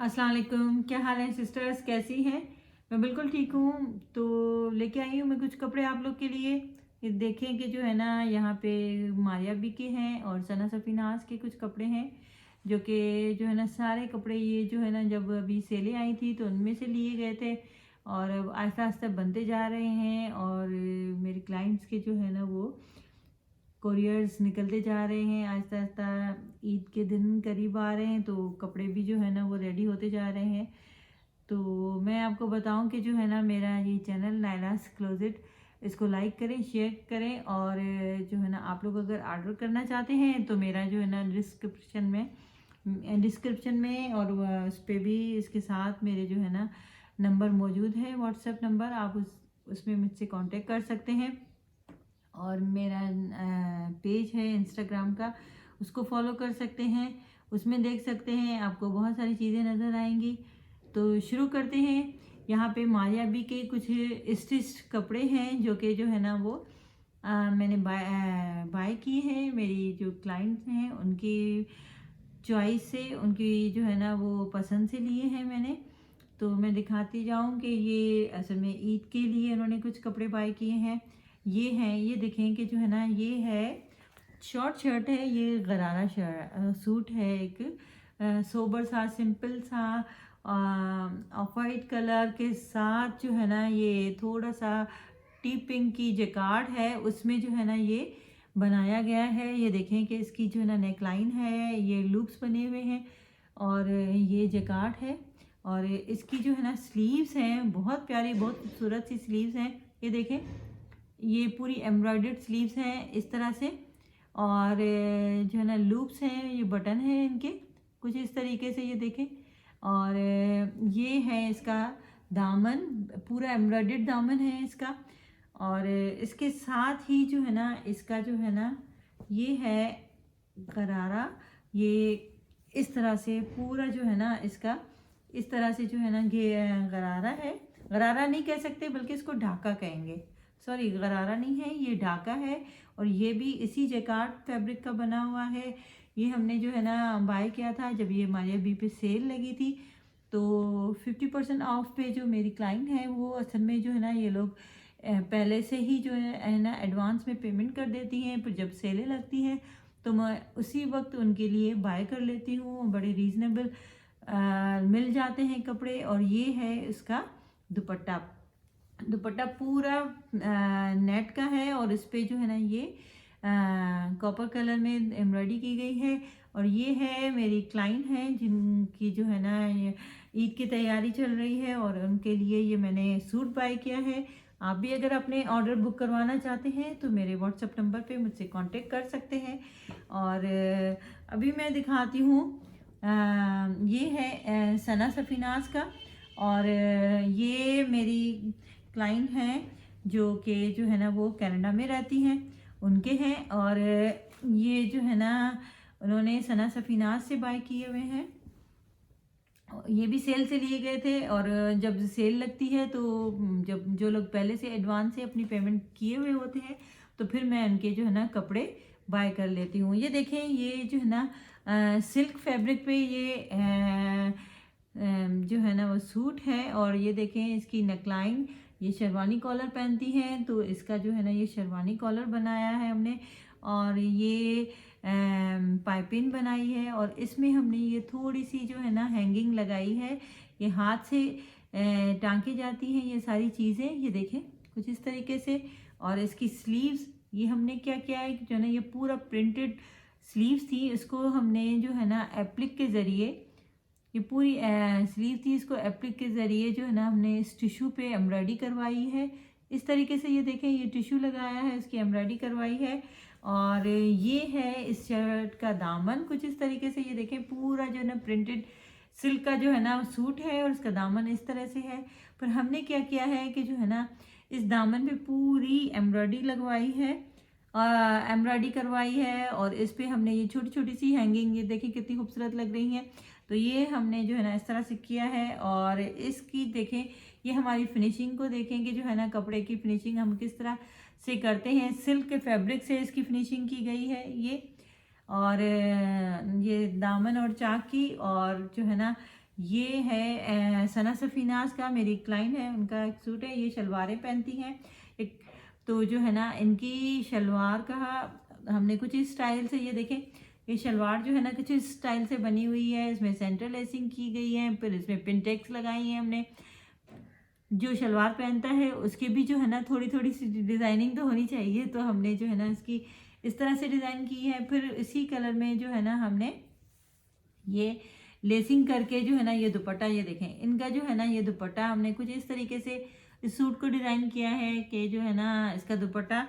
अस्सलाम वालेकुम। क्या हाल है सिस्टर्स, कैसी हैं? मैं बिल्कुल ठीक हूँ। तो लेके आई हूँ मैं कुछ कपड़े आप लोग के लिए। ये देखें कि जो है ना, यहाँ पे मारिया बी के हैं और सना सफीनाज के कुछ कपड़े हैं, जो कि जो है ना सारे कपड़े ये जो है ना जब अभी सेलें आई थी तो उनमें से लिए गए थे और अब आहिस्ता आहिस्ता बनते जा रहे हैं। और मेरे क्लाइंट्स के जो है ना वो कोरियर्स निकलते जा रहे हैं आहिस्ता आहिस्ता। ईद के दिन करीब आ रहे हैं तो कपड़े भी जो है ना वो रेडी होते जा रहे हैं। तो मैं आपको बताऊं कि जो है ना मेरा ये चैनल नायलास क्लोजेट, इसको लाइक करें, शेयर करें। और जो है ना आप लोग अगर ऑर्डर करना चाहते हैं तो मेरा जो है ना डिस्क्रिप्शन में और उस पर भी इसके साथ मेरे जो है ना नंबर मौजूद है, व्हाट्सएप नंबर। आप उसमें मुझसे कांटेक्ट कर सकते हैं। और मेरा पेज है इंस्टाग्राम का, उसको फॉलो कर सकते हैं। उसमें देख सकते हैं, आपको बहुत सारी चीज़ें नज़र आएंगी। तो शुरू करते हैं। यहाँ पे मारिया बी के कुछ स्टिच्ड कपड़े हैं जो कि जो है ना वो मैंने बाय किए हैं। मेरी जो क्लाइंट्स हैं उनकी चॉइस से, उनकी जो है ना वो पसंद से लिए हैं मैंने। तो मैं दिखाती जाऊं कि ये असल में ईद के लिए उन्होंने कुछ कपड़े बाय किए हैं। ये हैं, ये देखें कि जो है ना ये है शॉर्ट शर्ट है, ये गरारा सूट है, एक सोबर सा सिंपल सा ऑफ वाइट कलर के साथ जो है ना ये थोड़ा सा टी पिंक की जैकार्ड है, उसमें जो है ना ये बनाया गया है। ये देखें कि इसकी जो है ना नेक लाइन है, ये लूप्स बने हुए हैं और ये जैकार्ड है। और इसकी जो है ना स्लीव्स हैं, बहुत प्यारी बहुत खूबसूरत सी स्लीव्स हैं। ये देखें, ये पूरी एम्ब्रॉयडर्ड स्लीव्स हैं इस तरह से। और जो है ना लूप्स हैं, ये बटन है इनके कुछ इस तरीके से, ये देखें। और ये है इसका दामन, पूरा एम्ब्रॉयडर्ड दामन है इसका। और इसके साथ ही जो है ना इसका जो है ना ये है गरारा। ये इस तरह से पूरा जो है ना इसका इस तरह से जो है ना ये गरारा है। गरारा नहीं कह सकते बल्कि इसको ढाका कहेंगे। सॉरी, गरारा नहीं है, ये ढाका है। और ये भी इसी जैकार्ड फैब्रिक का बना हुआ है। ये हमने जो है ना बाय किया था जब ये मारिया बी पे सेल लगी थी। तो 50% ऑफ पे जो मेरी क्लाइंट है वो असल में जो है ना ये लोग पहले से ही जो है ना एडवांस में पेमेंट कर देती हैं, फिर जब सेलें लगती हैं तो मैं उसी वक्त उनके लिए बाय कर लेती हूँ। बड़े रीज़नेबल मिल जाते हैं कपड़े। और ये है इसका दुपट्टा। दुपट्टा पूरा नेट का है और इस पे जो है ना ये कॉपर कलर में एम्ब्रॉयडरी की गई है। और ये है मेरी क्लाइंट हैं जिनकी जो है ना ईद की तैयारी चल रही है और उनके लिए ये मैंने सूट बाय किया है। आप भी अगर अपने ऑर्डर बुक करवाना चाहते हैं तो मेरे व्हाट्सएप नंबर पे मुझसे कांटेक्ट कर सकते हैं। और अभी मैं दिखाती हूँ, ये है सना सफीनाज का। और ये मेरी क्लाइंट हैं जो कि जो है ना वो कनाडा में रहती हैं, उनके हैं। और ये जो है ना उन्होंने सना सफीनाज से बाय किए हुए हैं। ये भी सेल से लिए गए थे। और जब सेल लगती है तो जब जो लोग पहले से एडवांस से अपनी पेमेंट किए हुए होते हैं तो फिर मैं उनके जो है ना कपड़े बाय कर लेती हूँ। ये देखें, ये जो है ना सिल्क फैब्रिक पे ये जो है ना वो सूट है। और ये देखें इसकी नेकलाइन, ये शेरवानी कॉलर पहनती हैं तो इसका जो है ना ये शेरवानी कॉलर बनाया है हमने। और ये पाइपिंग बनाई है और इसमें हमने ये थोड़ी सी जो है ना हैंगिंग लगाई है। ये हाथ से टांकी जाती हैं ये सारी चीज़ें, ये देखें कुछ इस तरीके से। और इसकी स्लीव्स, ये हमने क्या किया है कि जो है ना ये पूरा प्रिंटेड स्लीव्स थी, इसको हमने जो है ना एप्लिक के ज़रिए, ये पूरी स्लीव थी, इसको एप्लिक के ज़रिए जो है ना हमने इस टिश्यू पे एम्ब्रॉयडरी करवाई है इस तरीके से। ये देखें, ये टिश्यू लगाया है, इसकी एम्ब्रॉयडरी करवाई है। और ये है इस शर्ट का दामन कुछ इस तरीके से। ये देखें पूरा जो है ना प्रिंटेड सिल्क का जो है ना सूट है और इसका दामन इस तरह से है। पर हमने क्या किया है कि जो है ना इस दामन पे पूरी एम्ब्रॉयडरी लगवाई है, एम्ब्रॉयडरी करवाई है। और इस पे हमने ये छोटी छोटी सी हैंगिंग, ये देखिए कितनी खूबसूरत लग रही है। तो ये हमने जो है ना इस तरह से किया है। और इसकी देखें, ये हमारी फिनिशिंग को देखेंगे जो है ना कपड़े की फिनिशिंग हम किस तरह से करते हैं। सिल्क के फैब्रिक से इसकी फिनिशिंग की गई है ये। और ये दामन और चाक की, और जो है ना ये है सना सफीनाज का, मेरी क्लाइंट है, उनका एक सूट है। ये शलवारें पहनती हैं एक, तो जो है ना इनकी शलवार का हमने कुछ इस स्टाइल से, ये देखें ये शलवार जो है ना कुछ इस स्टाइल से बनी हुई है। इसमें सेंटर लेसिंग की गई है, फिर इसमें पिनटेक्स लगाई है हमने। जो शलवार पहनता है उसके भी जो है ना थोड़ी थोड़ी सी डिज़ाइनिंग तो होनी चाहिए, तो हमने जो है ना इसकी इस तरह से डिज़ाइन की है। फिर इसी कलर में जो है ना हमने ये लेसिंग करके जो है ना ये दुपट्टा, ये देखें इनका जो है ना ये दुपट्टा हमने कुछ इस तरीके से इस सूट को डिज़ाइन किया है कि जो है ना इसका दुपट्टा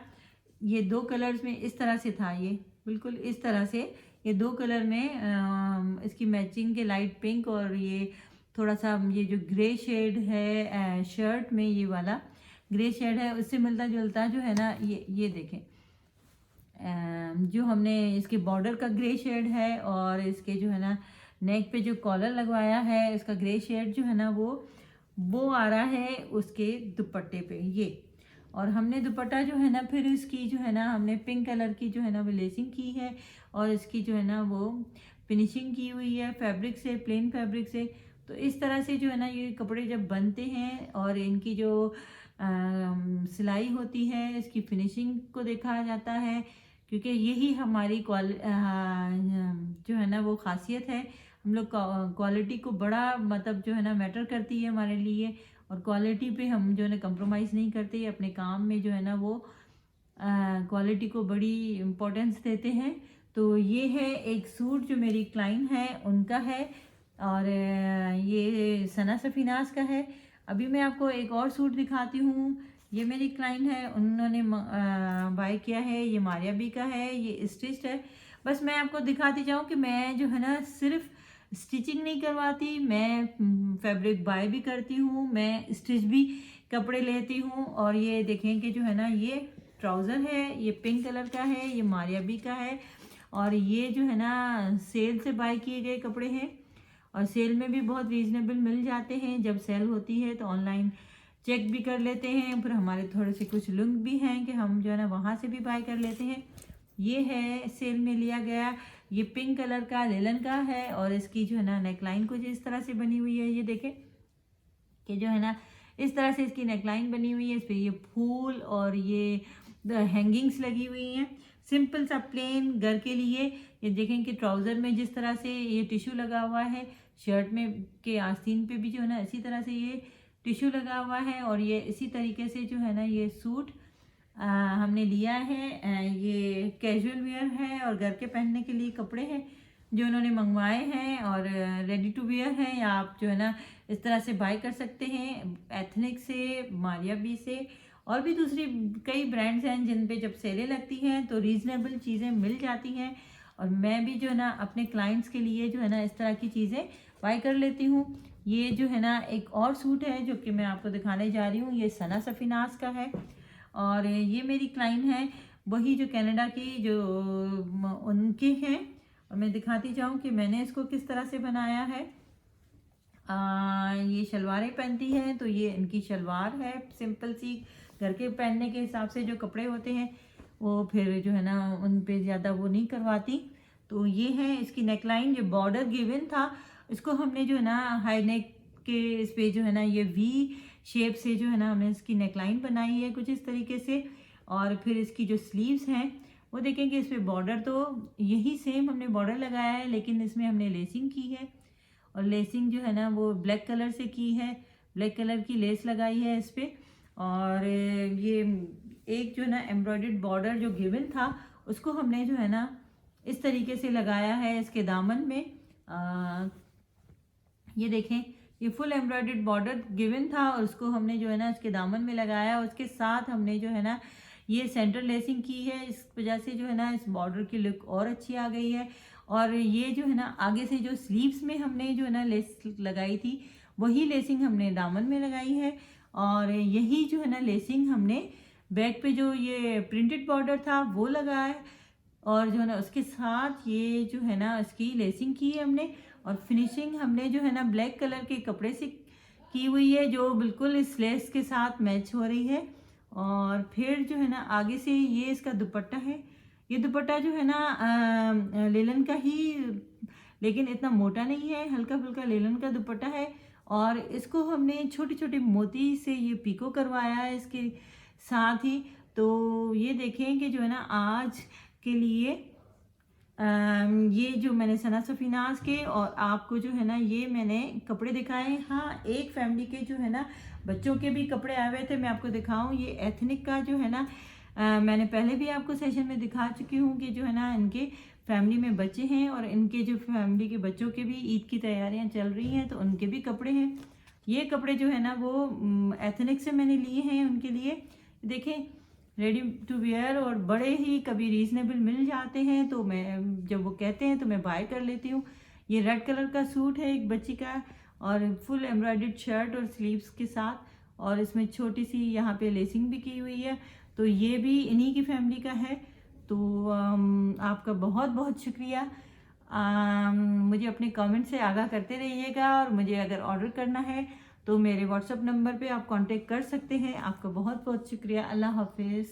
ये 2 कलर्स में इस तरह से था। ये बिल्कुल इस तरह से ये 2 कलर में इसकी मैचिंग के लाइट पिंक और ये थोड़ा सा ये जो ग्रे शेड है शर्ट में, ये वाला ग्रे शेड है, उससे मिलता जुलता जो है ना ये देखें जो हमने इसके बॉर्डर का ग्रे शेड है और इसके जो है ना नेक पे जो कॉलर लगवाया है इसका ग्रे शेड जो है ना वो आ रहा है उसके दुपट्टे पे ये। और हमने दुपट्टा जो है ना फिर इसकी जो है ना हमने पिंक कलर की जो है ना वो लेसिंग की है और इसकी जो है ना वो फिनिशिंग की हुई है फैब्रिक से, प्लेन फैब्रिक से। तो इस तरह से जो है ना ये कपड़े जब बनते हैं और इनकी जो सिलाई होती है, इसकी फिनिशिंग को देखा जाता है, क्योंकि यही हमारी जो है ना वो खासियत है। हम लोग क्वालिटी को बड़ा मतलब जो है ना मैटर करती है हमारे लिए, और क्वालिटी पे हम जो है ना कंप्रोमाइज़ नहीं करते अपने काम में, जो है ना वो क्वालिटी को बड़ी इम्पोर्टेंस देते हैं। तो ये है एक सूट जो मेरी क्लाइंट है उनका है, और ये सना सफीनाज का है। अभी मैं आपको एक और सूट दिखाती हूँ। ये मेरी क्लाइंट है, उन्होंने बाय किया है, ये मारिया बी का है, ये स्टिच्ड है। बस मैं आपको दिखाती जाऊँ कि मैं जो है ना सिर्फ स्टिचिंग नहीं करवाती, मैं फैब्रिक बाय भी करती हूँ, मैं स्टिच भी कपड़े लेती हूँ। और ये देखें कि जो है ना ये ट्राउज़र है, ये पिंक कलर का है, ये मारिया बी का है, और ये जो है ना सेल से बाय किए गए कपड़े हैं, और सेल में भी बहुत रीज़नेबल मिल जाते हैं। जब सेल होती है तो ऑनलाइन चेक भी कर लेते हैं, फिर हमारे थोड़े से कुछ लिंक भी हैं कि हम जो है ना वहाँ से भी बाय कर लेते हैं। ये है सेल में लिया गया, ये पिंक कलर का लेलन का है, और इसकी जो है ना नेकलाइन कुछ इस तरह से बनी हुई है। ये देखें कि जो है ना इस तरह से इसकी नेकलाइन बनी हुई है, इस पर ये फूल और ये हैंगिंग्स लगी हुई हैं, सिंपल सा प्लेन घर के लिए। ये देखें कि ट्राउज़र में जिस तरह से ये टिश्यू लगा हुआ है, शर्ट में के आस्तीन पे भी जो है ना इसी तरह से ये टिश्यू लगा हुआ है, और ये इसी तरीके से जो है ना ये सूट हमने लिया है। ये कैजुअल वेयर है और घर के पहनने के लिए कपड़े हैं जो उन्होंने मंगवाए हैं, और रेडी टू वेयर हैं, या आप जो है ना इस तरह से बाय कर सकते हैं एथनिक से, मारिया बी से, और भी दूसरी कई ब्रांड्स हैं जिन पे जब सेलें लगती हैं तो रीज़नेबल चीज़ें मिल जाती हैं। और मैं भी जो है ना अपने क्लाइंट्स के लिए जो है ना इस तरह की चीज़ें बाय कर लेती हूँ। ये जो है ना एक और सूट है जो कि मैं आपको दिखाने जा रही हूँ, ये सना सफीनाज का है, और ये मेरी क्लाइंट है वही जो कनाडा की जो उनके हैं। और मैं दिखाती जाऊँ कि मैंने इसको किस तरह से बनाया है। ये शलवारें पहनती हैं, तो ये इनकी शलवार है सिंपल सी, घर के पहनने के हिसाब से जो कपड़े होते हैं वो फिर जो है ना उन पे ज़्यादा वो नहीं करवाती। तो ये है इसकी नेकलाइन, जो बॉर्डर गिवन था इसको हमने जो है ना हाई नेक के इस पे जो है ना ये वी शेप से जो है ना हमने इसकी नेकलाइन बनाई है कुछ इस तरीके से। और फिर इसकी जो स्लीव्स हैं वो देखेंगे, इस पर बॉर्डर तो यही सेम हमने बॉर्डर लगाया है, लेकिन इसमें हमने लेसिंग की है, और लेसिंग जो है ना वो ब्लैक कलर से की है, ब्लैक कलर की लेस लगाई है इस पर। और ये एक जो है ना एम्ब्रॉयडर्ड बॉर्डर जो गिवन था उसको हमने जो है ना इस तरीके से लगाया है इसके दामन में। ये देखें ये फुल एम्ब्रॉयडर्ड बॉर्डर गिवन था और उसको हमने जो है ना इसके दामन में लगाया, उसके साथ हमने जो है ना ये सेंटर लेसिंग की है। इस वजह से जो है ना इस बॉर्डर की लुक और अच्छी आ गई है। और ये जो है ना आगे से जो स्लीव्स में हमने जो है ना लेस लगाई थी वही लेसिंग हमने दामन में लगाई है, और यही जो है ना लेसिंग हमने बैक पे जो ये प्रिंटेड बॉर्डर था वो लगाया है, और जो है ना उसके साथ ये जो है ना इसकी लेसिंग की है हमने, और फिनिशिंग हमने जो है ना ब्लैक कलर के कपड़े से की हुई है जो बिल्कुल इस लेस के साथ मैच हो रही है। और फिर जो है ना आगे से ये इसका दुपट्टा है, ये दुपट्टा जो है ना लेलन का ही लेकिन इतना मोटा नहीं है, हल्का फुल्का लेलन का दुपट्टा है। और इसको हमने छोटे छोटे मोती से ये पिको करवाया है इसके साथ ही। तो ये देखें कि जो है ना आज के लिए ये जो मैंने सना सफीनाज के और आपको जो है ना ये मैंने कपड़े दिखाए। हाँ, एक फैमिली के जो है ना बच्चों के भी कपड़े आए हुए थे, मैं आपको दिखाऊं। ये एथनिक का जो है ना मैंने पहले भी आपको सेशन में दिखा चुकी हूँ कि जो है ना इनके फैमिली में बच्चे हैं और इनके जो फैमिली के बच्चों के भी ईद की तैयारियां चल रही हैं, तो उनके भी कपड़े हैं। ये कपड़े जो है ना वो एथनिक से मैंने लिए हैं उनके लिए। देखें, रेडी टू वेयर और बड़े ही कभी रीजनेबल मिल जाते हैं, तो मैं जब वो कहते हैं तो मैं बाय कर लेती हूँ। ये रेड कलर का सूट है एक बच्ची का, और फुल एम्ब्रॉयडर्ड शर्ट और स्लीव्स के साथ, और इसमें छोटी सी यहाँ पे लेसिंग भी की हुई है। तो ये भी इन्हीं की फैमिली का है। तो आपका बहुत बहुत शुक्रिया। मुझे अपने कमेंट से आगाह करते रहिएगा, और मुझे अगर ऑर्डर करना है तो मेरे व्हाट्सएप नंबर पे आप कांटेक्ट कर सकते हैं। आपका बहुत बहुत शुक्रिया। अल्लाह हाफिज़।